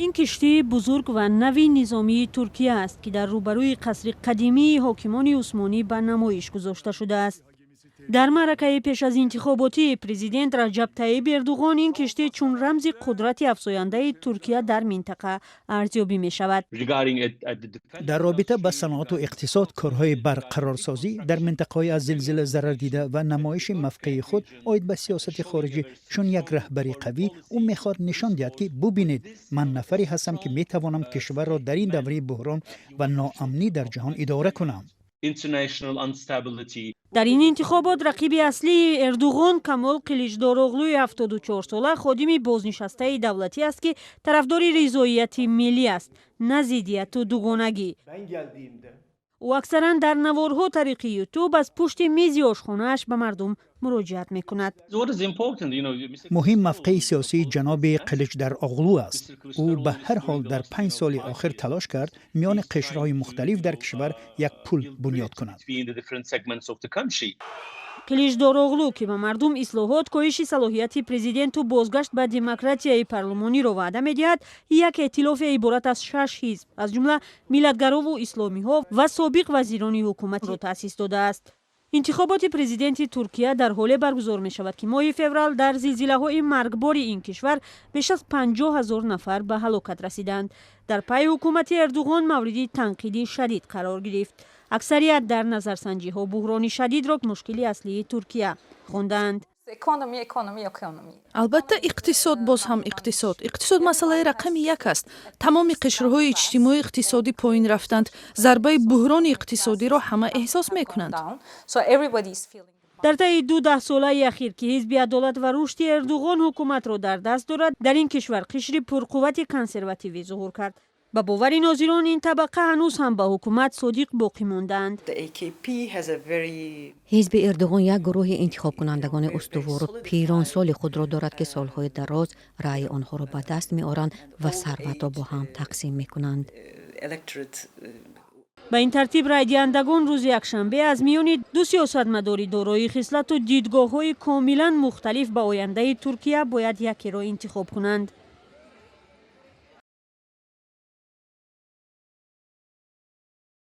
این کشتی بزرگ و نوی نظامی ترکیه است که در روبروی قصر قدیمی حاکمان عثمانی به نمایش گذاشته شده است. در معرکه پیش از انتخاباتی پرزیدنت رجب طیب اردوغان این کشتی چون رمز قدرت افزاینده ترکیه در منطقه ارزیابی می شود. در رابطه با صنعت و اقتصاد کارهای برقرارسازی در منطقه از زلزله ضرر دیده و نمایش موقع خود عاید به سیاست خارجی چون یک رهبری قوی او میخواد نشان دهد که ببینید من نفری هستم که میتوانم کشور را در این دوره بحران و ناامنی در جهان اداره کنم. در این انتخابات رقیب اصلی اردوغان کمال قلیچداروغلوی 74 ساله خادم بازنشسته دولتی است که طرفدار رضایت ملی است، نه ضدیت و دوگانگی. او اکثرا در نوارها طریق یوتیوب از پشت میز آشخانه‌اش به مردم مراجعت میکند. مهم موقع سیاسی جناب قلیچداروغلو است. او به هر حال در 5 سال آخر تلاش کرد میان قشرهای مختلف در کشور یک پل بنیاد کند. قلیچداروغلو که به مردم اصلاحات، کاهش صلاحیت پرزیدنت و بازگشت به دموکراسی پارلمانی را وعده می‌دهد، یک ائتلاف عبارت از 6 حزب از جمله ملتگرا و اسلامی ها و سابق وزیران حکومت را تأسیس داده است. انتخابات پرزیدنت ترکیه در حال برگزار می شود که ماه فوریه در زلزله های مرگبار این کشور بیش از 50,000 نفر به هلاکت رسیدند. در پی حکومت اردوغان مورد تنقید شدید قرار گرفت. اکثریت در نظرسنجی ها بحران شدید را مشکلی اصلی ترکیه خواندند. البته اقتصاد باز هم اقتصاد مسئله رقم یک است. تمام قشرهای اجتماعی اقتصادی پایین رفتند. ضربه بحران اقتصادی را همه احساس میکنند. در طی 12 ساله اخیر که حزب عدالت و رشد اردوغان حکومت را در دست دارد، در این کشور قشر پرقوت کنسرواتیوی ظهور کرد. با باور ناظران این طبقه هنوز هم به حکومت صادق باقی ماندند. حزب اردوغان یک گروه انتخاب کنندگان استوار پیران سال خود را دارد که سالهای دراز رأی آنها را به دست می آورند و ثروت را با هم تقسیم می کنند. به این ترتیب رای دهندگان روز یکشنبه از میان دو سیاستمدار دارای خصلت و دیدگاه‌های کاملا مختلف به آینده ترکیه باید یکی را انتخاب کنند.